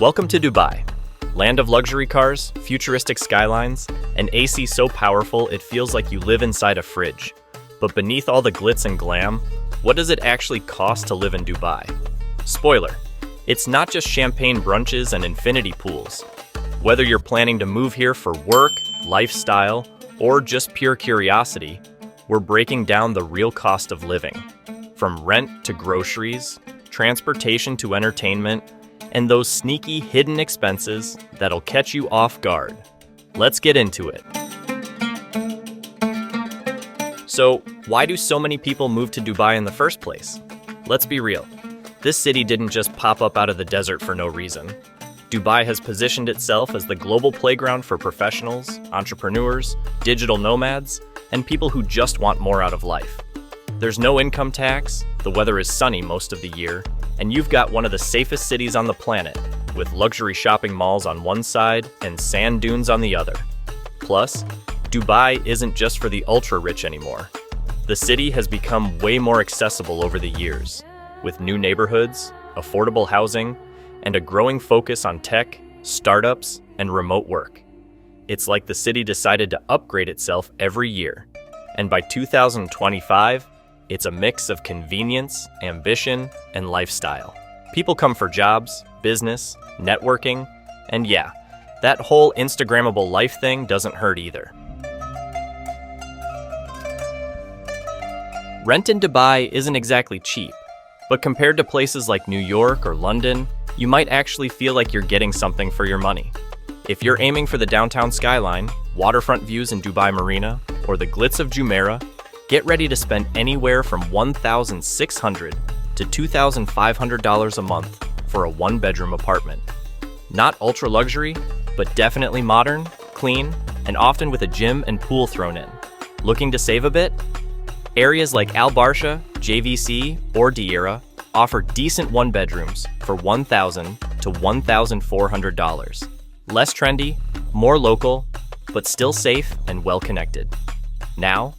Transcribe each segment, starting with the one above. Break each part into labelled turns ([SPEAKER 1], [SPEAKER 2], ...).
[SPEAKER 1] Welcome to Dubai, land of luxury cars, futuristic skylines, and AC so powerful it feels like you live inside a fridge. But beneath all the glitz and glam, what does it actually cost to live in Dubai? Spoiler, it's not just champagne brunches and infinity pools. Whether you're planning to move here for work, lifestyle, or just pure curiosity, we're breaking down the real cost of living. From rent to groceries, transportation to entertainment, and those sneaky hidden expenses that'll catch you off guard. Let's get into it. So, why do so many people move to Dubai in the first place? Let's be real. This city didn't just pop up out of the desert for no reason. Dubai has positioned itself as the global playground for professionals, entrepreneurs, digital nomads, and people who just want more out of life. There's no income tax, the weather is sunny most of the year, and you've got one of the safest cities on the planet, with luxury shopping malls on one side and sand dunes on the other. Plus, Dubai isn't just for the ultra-rich anymore. The city has become way more accessible over the years, with new neighborhoods, affordable housing, and a growing focus on tech, startups, and remote work. It's like the city decided to upgrade itself every year, and by 2025, it's a mix of convenience, ambition, and lifestyle. People come for jobs, business, networking, and yeah, that whole Instagrammable life thing doesn't hurt either. Rent in Dubai isn't exactly cheap, but compared to places like New York or London, you might actually feel like you're getting something for your money. If you're aiming for the downtown skyline, waterfront views in Dubai Marina, or the glitz of Jumeirah, get ready to spend anywhere from $1,600 to $2,500 a month for a one-bedroom apartment. Not ultra-luxury, but definitely modern, clean, and often with a gym and pool thrown in. Looking to save a bit? Areas like Al Barsha, JVC, or Deira offer decent one-bedrooms for $1,000 to $1,400. Less trendy, more local, but still safe and well-connected. Now,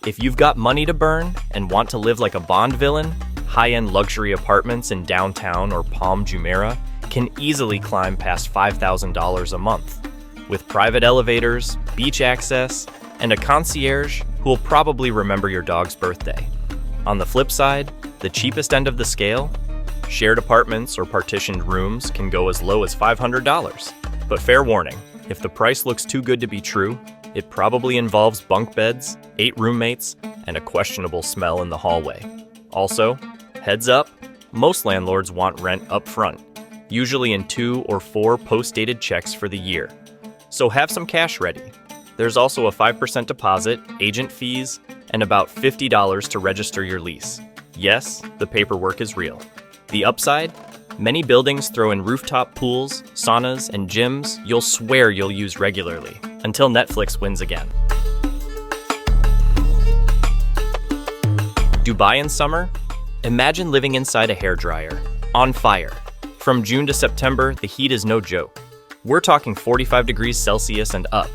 [SPEAKER 1] if you've got money to burn and want to live like a Bond villain, high-end luxury apartments in downtown or Palm Jumeirah can easily climb past $5,000 a month, with private elevators, beach access, and a concierge who will probably remember your dog's birthday. On the flip side, the cheapest end of the scale, shared apartments or partitioned rooms can go as low as $500. But fair warning, if the price looks too good to be true, it probably involves bunk beds, 8 roommates, and a questionable smell in the hallway. Also, heads up, most landlords want rent up front, usually in 2 or 4 post-dated checks for the year. So have some cash ready. There's also a 5% deposit, agent fees, and about $50 to register your lease. Yes, the paperwork is real. The upside? Many buildings throw in rooftop pools, saunas, and gyms you'll swear you'll use regularly, until Netflix wins again. Dubai in summer? Imagine living inside a hairdryer, on fire. From June to September, the heat is no joke. We're talking 45 degrees Celsius and up.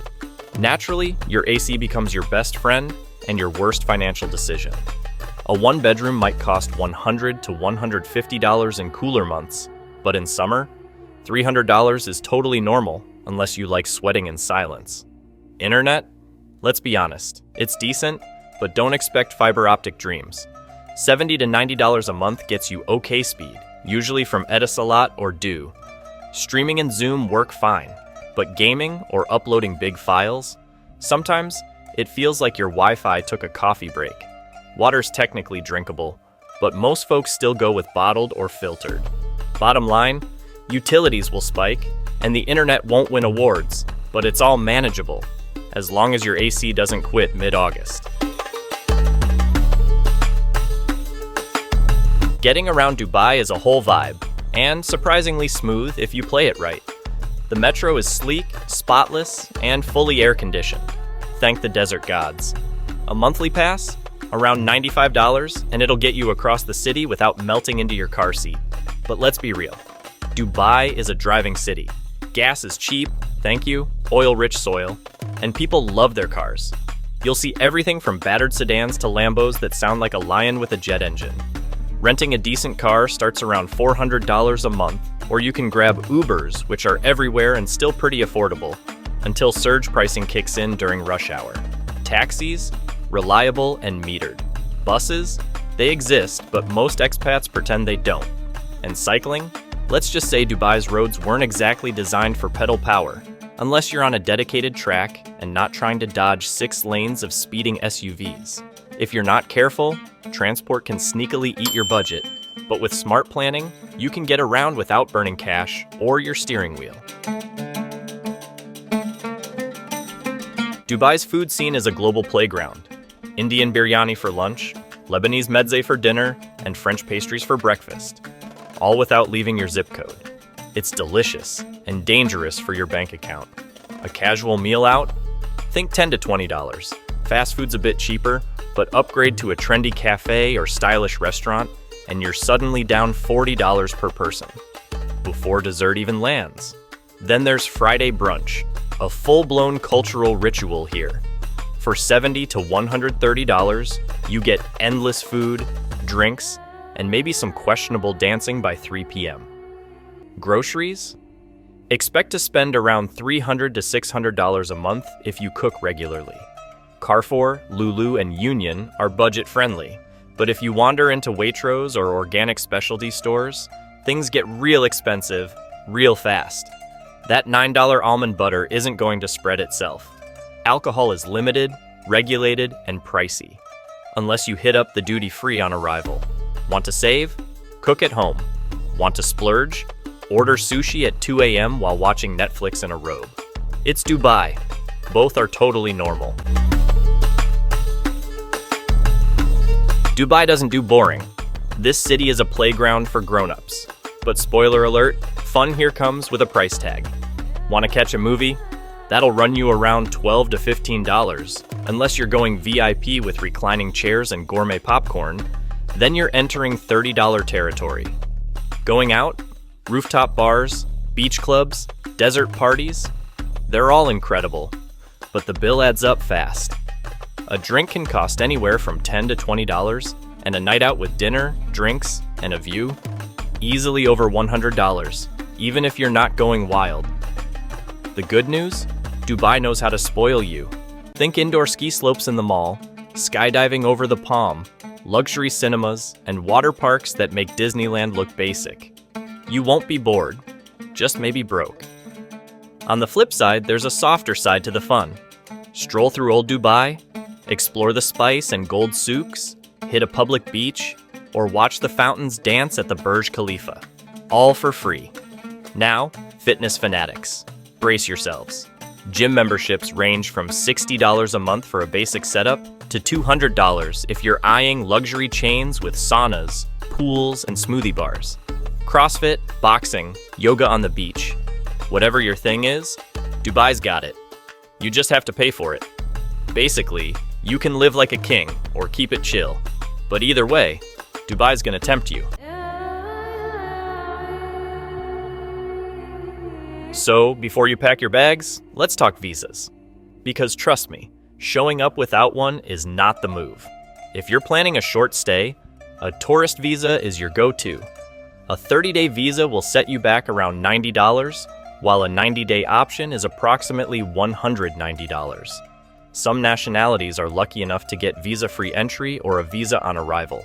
[SPEAKER 1] Naturally, your AC becomes your best friend and your worst financial decision. A one-bedroom might cost $100 to $150 in cooler months, but in summer, $300 is totally normal unless you like sweating in silence. Internet? Let's be honest, it's decent, but don't expect fiber optic dreams. $70 to $90 a month gets you okay speed, usually from Etisalat or Do. Streaming and Zoom work fine, but gaming or uploading big files? Sometimes, it feels like your Wi-Fi took a coffee break. Water's technically drinkable, but most folks still go with bottled or filtered. Bottom line, utilities will spike, and the internet won't win awards, but it's all manageable, as long as your AC doesn't quit mid-August. Getting around Dubai is a whole vibe, and surprisingly smooth if you play it right. The metro is sleek, spotless, and fully air-conditioned. Thank the desert gods. A monthly pass? Around $95, and it'll get you across the city without melting into your car seat. But let's be real. Dubai is a driving city. Gas is cheap, thank you, oil-rich soil, and people love their cars. You'll see everything from battered sedans to Lambos that sound like a lion with a jet engine. Renting a decent car starts around $400 a month, Or you can grab Ubers, which are everywhere and still pretty affordable, until surge pricing kicks in during rush hour. Taxis? Reliable and metered. Buses? They exist, but most expats pretend they don't. And cycling? Let's just say Dubai's roads weren't exactly designed for pedal power, unless you're on a dedicated track and not trying to dodge 6 lanes of speeding SUVs. If you're not careful, transport can sneakily eat your budget, but with smart planning, you can get around without burning cash or your steering wheel. Dubai's food scene is a global playground. Indian biryani for lunch, Lebanese mezze for dinner, and French pastries for breakfast, all without leaving your zip code. It's delicious and dangerous for your bank account. A casual meal out? Think $10 to $20. Fast food's a bit cheaper, but upgrade to a trendy cafe or stylish restaurant, and you're suddenly down $40 per person, before dessert even lands. Then there's Friday brunch, a full-blown cultural ritual here. For $70 to $130, you get endless food, drinks, and maybe some questionable dancing by 3 p.m. Groceries? Expect to spend around $300 to $600 a month if you cook regularly. Carrefour, Lulu, and Union are budget-friendly, but if you wander into Waitrose or organic specialty stores, things get real expensive, real fast. That $9 almond butter isn't going to spread itself. Alcohol is limited, regulated, and pricey, unless you hit up the duty-free on arrival. Want to save? Cook at home. Want to splurge? Order sushi at 2 a.m. while watching Netflix in a robe. It's Dubai. Both are totally normal. Dubai doesn't do boring. This city is a playground for grown-ups. But spoiler alert, fun here comes with a price tag. Want to catch a movie? That'll run you around $12 to $15, unless you're going VIP with reclining chairs and gourmet popcorn. Then you're entering $30 territory. Going out? Rooftop bars, beach clubs, desert parties? They're all incredible, but the bill adds up fast. A drink can cost anywhere from $10 to $20, and a night out with dinner, drinks, and a view? Easily over $100, even if you're not going wild. The good news? Dubai knows how to spoil you. Think indoor ski slopes in the mall, skydiving over the Palm, luxury cinemas, and water parks that make Disneyland look basic. You won't be bored, just maybe broke. On the flip side, there's a softer side to the fun. Stroll through old Dubai, explore the spice and gold souks, hit a public beach, or watch the fountains dance at the Burj Khalifa. All for free. Now, fitness fanatics, brace yourselves. Gym memberships range from $60 a month for a basic setup to $200 if you're eyeing luxury chains with saunas, pools, and smoothie bars. CrossFit, boxing, yoga on the beach. Whatever your thing is, Dubai's got it. You just have to pay for it. Basically, you can live like a king or keep it chill. But either way, Dubai's gonna tempt you. So, before you pack your bags, let's talk visas. Because trust me, showing up without one is not the move. If you're planning a short stay, a tourist visa is your go-to. A 30-day visa will set you back around $90, while a 90-day option is approximately $190. Some nationalities are lucky enough to get visa-free entry or a visa on arrival.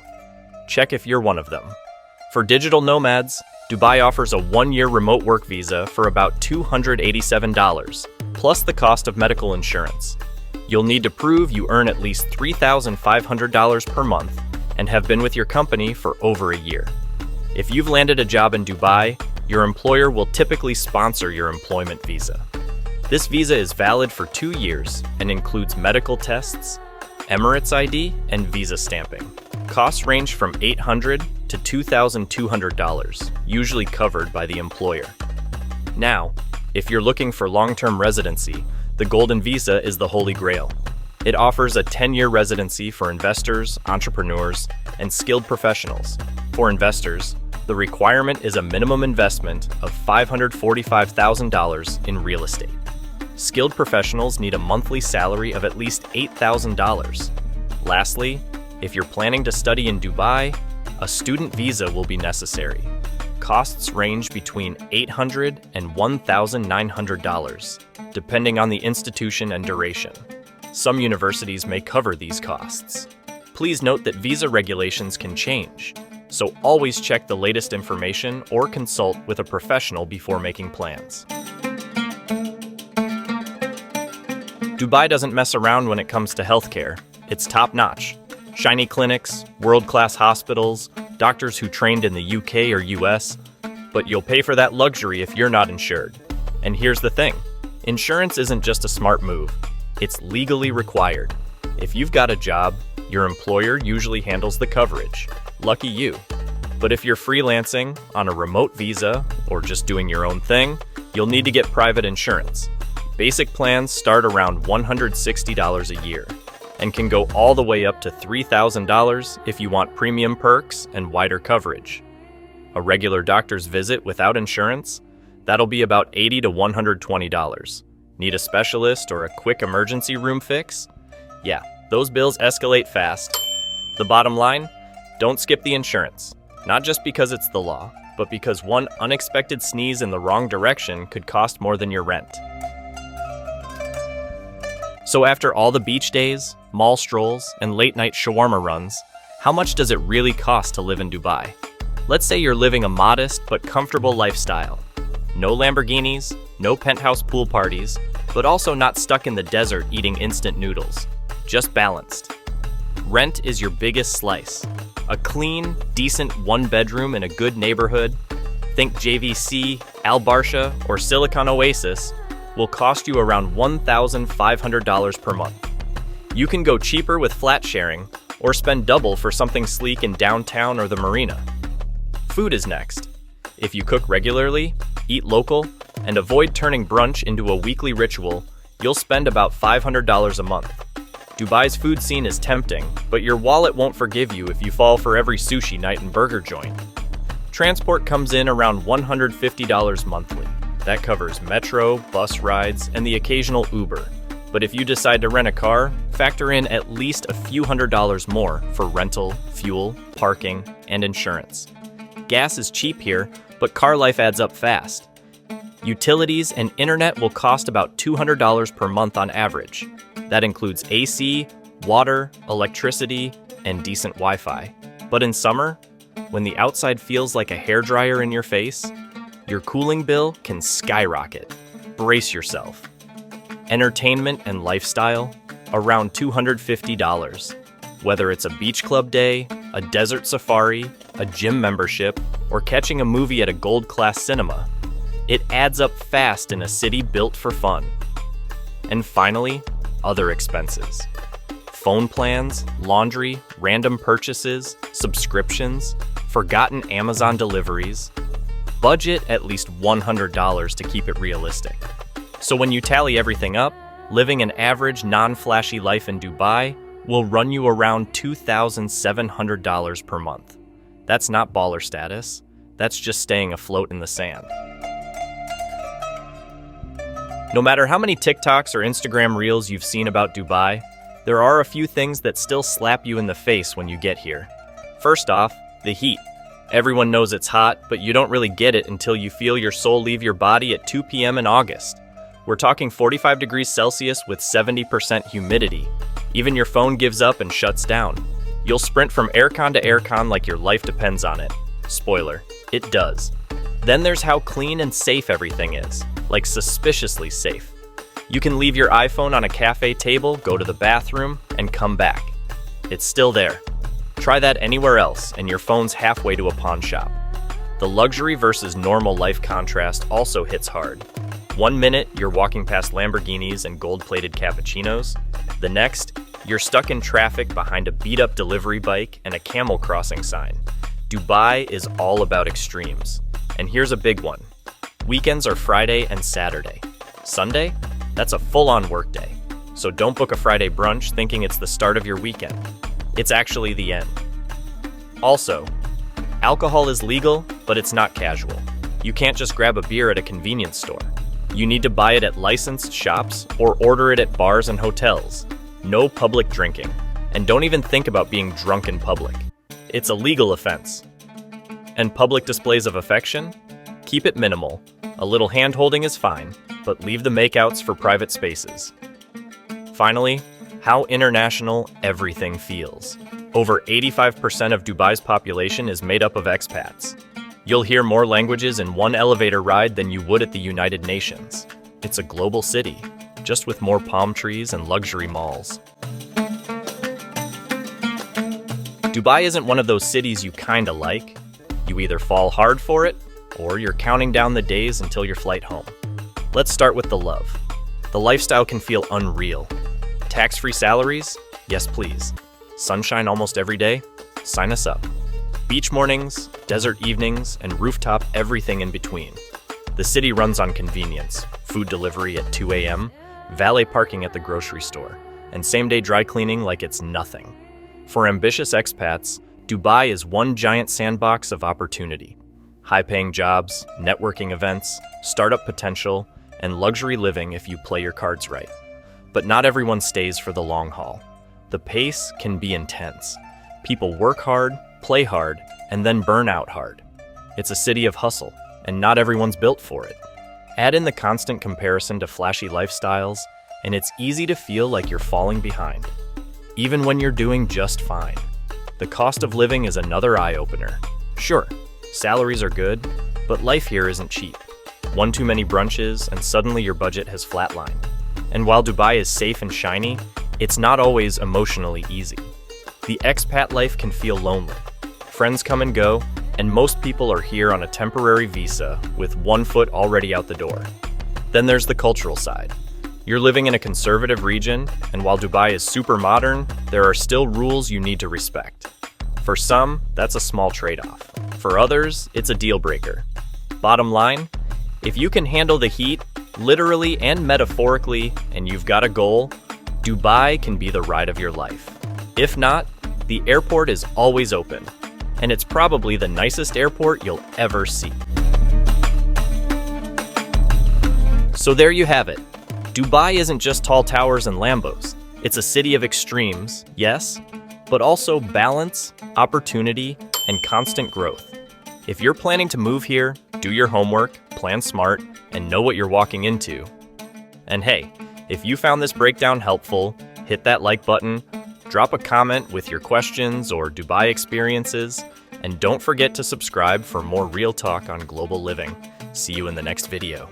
[SPEAKER 1] Check if you're one of them. For digital nomads, Dubai offers a 1-year remote work visa for about $287, plus the cost of medical insurance. You'll need to prove you earn at least $3,500 per month and have been with your company for over a year. If you've landed a job in Dubai, your employer will typically sponsor your employment visa. This visa is valid for 2 years and includes medical tests, Emirates ID, and visa stamping. Costs range from $800 to $2,200, usually covered by the employer. Now, if you're looking for long-term residency, the Golden Visa is the holy grail. It offers a 10-year residency for investors, entrepreneurs, and skilled professionals. For investors, the requirement is a minimum investment of $545,000 in real estate. Skilled professionals need a monthly salary of at least $8,000. Lastly, if you're planning to study in Dubai, a student visa will be necessary. Costs range between $800 and $1,900, depending on the institution and duration. Some universities may cover these costs. Please note that visa regulations can change, so always check the latest information or consult with a professional before making plans. Dubai doesn't mess around when it comes to healthcare. It's top-notch. Shiny clinics, world-class hospitals, doctors who trained in the UK or US, but you'll pay for that luxury if you're not insured. And here's the thing, insurance isn't just a smart move, it's legally required. If you've got a job, your employer usually handles the coverage. Lucky you. But if you're freelancing, on a remote visa, or just doing your own thing, you'll need to get private insurance. Basic plans start around $160 a year, and can go all the way up to $3,000 if you want premium perks and wider coverage. A regular doctor's visit without insurance? That'll be about $80 to $120. Need a specialist or a quick emergency room fix? Yeah, those bills escalate fast. The bottom line? Don't skip the insurance. Not just because it's the law, but because one unexpected sneeze in the wrong direction could cost more than your rent. So after all the beach days, mall strolls, and late-night shawarma runs, how much does it really cost to live in Dubai? Let's say you're living a modest but comfortable lifestyle. No Lamborghinis, no penthouse pool parties, but also not stuck in the desert eating instant noodles. Just balanced. Rent is your biggest slice. A clean, decent one-bedroom in a good neighborhood, think JVC, Al Barsha, or Silicon Oasis, will cost you around $1,500 per month. You can go cheaper with flat sharing, or spend double for something sleek in downtown or the marina. Food is next. If you cook regularly, eat local, and avoid turning brunch into a weekly ritual, you'll spend about $500 a month. Dubai's food scene is tempting, but your wallet won't forgive you if you fall for every sushi night and burger joint. Transport comes in around $150 monthly. That covers metro, bus rides, and the occasional Uber. But if you decide to rent a car, factor in at least a few $100s more for rental, fuel, parking, and insurance. Gas is cheap here, but car life adds up fast. Utilities and internet will cost about $200 per month on average. That includes AC, water, electricity, and decent Wi-Fi. But in summer, when the outside feels like a hairdryer in your face, your cooling bill can skyrocket. Brace yourself. Entertainment and lifestyle, around $250. Whether it's a beach club day, a desert safari, a gym membership, or catching a movie at a gold-class cinema, it adds up fast in a city built for fun. And finally, other expenses. Phone plans, laundry, random purchases, subscriptions, forgotten Amazon deliveries. Budget at least $100 to keep it realistic. So when you tally everything up, living an average non-flashy life in Dubai will run you around $2,700 per month. That's not baller status, that's just staying afloat in the sand. No matter how many TikToks or Instagram reels you've seen about Dubai, there are a few things that still slap you in the face when you get here. First off, the heat. Everyone knows it's hot, but you don't really get it until you feel your soul leave your body at 2 p.m. in August. We're talking 45 degrees Celsius with 70% humidity. Even your phone gives up and shuts down. You'll sprint from aircon to aircon like your life depends on it. Spoiler, it does. Then there's how clean and safe everything is, like suspiciously safe. You can leave your iPhone on a cafe table, go to the bathroom, and come back. It's still there. Try that anywhere else, and your phone's halfway to a pawn shop. The luxury versus normal life contrast also hits hard. 1 minute, you're walking past Lamborghinis and gold-plated cappuccinos. The next, you're stuck in traffic behind a beat-up delivery bike and a camel crossing sign. Dubai is all about extremes. And here's a big one. Weekends are Friday and Saturday. Sunday? That's a full-on workday. So don't book a Friday brunch thinking it's the start of your weekend. It's actually the end. Also, alcohol is legal, but it's not casual. You can't just grab a beer at a convenience store. You need to buy it at licensed shops or order it at bars and hotels. No public drinking. And don't even think about being drunk in public. It's a legal offense. And public displays of affection? Keep it minimal. A little hand-holding is fine, but leave the makeouts for private spaces. Finally, how international everything feels. Over 85% of Dubai's population is made up of expats. You'll hear more languages in one elevator ride than you would at the United Nations. It's a global city, just with more palm trees and luxury malls. Dubai isn't one of those cities you kinda like. You either fall hard for it, or you're counting down the days until your flight home. Let's start with the love. The lifestyle can feel unreal. Tax-free salaries? Yes, please. Sunshine almost every day? Sign us up. Beach mornings, desert evenings, and rooftop everything in between. The city runs on convenience, food delivery at 2 a.m., valet parking at the grocery store, and same-day dry cleaning like it's nothing. For ambitious expats, Dubai is one giant sandbox of opportunity. High-paying jobs, networking events, startup potential, and luxury living if you play your cards right. But not everyone stays for the long haul. The pace can be intense. People work hard, play hard, and then burn out hard. It's a city of hustle, and not everyone's built for it. Add in the constant comparison to flashy lifestyles, and it's easy to feel like you're falling behind, even when you're doing just fine. The cost of living is another eye-opener. Sure, salaries are good, but life here isn't cheap. One too many brunches, and suddenly your budget has flatlined. And while Dubai is safe and shiny, it's not always emotionally easy. The expat life can feel lonely. Friends come and go, and most people are here on a temporary visa with one foot already out the door. Then there's the cultural side. You're living in a conservative region, and while Dubai is super modern, there are still rules you need to respect. For some, that's a small trade-off. For others, it's a deal breaker. Bottom line, if you can handle the heat, literally and metaphorically, and you've got a goal, Dubai can be the ride of your life. If not, the airport is always open, and it's probably the nicest airport you'll ever see. So there you have it. Dubai isn't just tall towers and Lambos. It's a city of extremes, yes, but also balance, opportunity, and constant growth. If you're planning to move here, do your homework, plan smart, and know what you're walking into. And hey, if you found this breakdown helpful, hit that like button, drop a comment with your questions or Dubai experiences, and don't forget to subscribe for more real talk on global living. See you in the next video.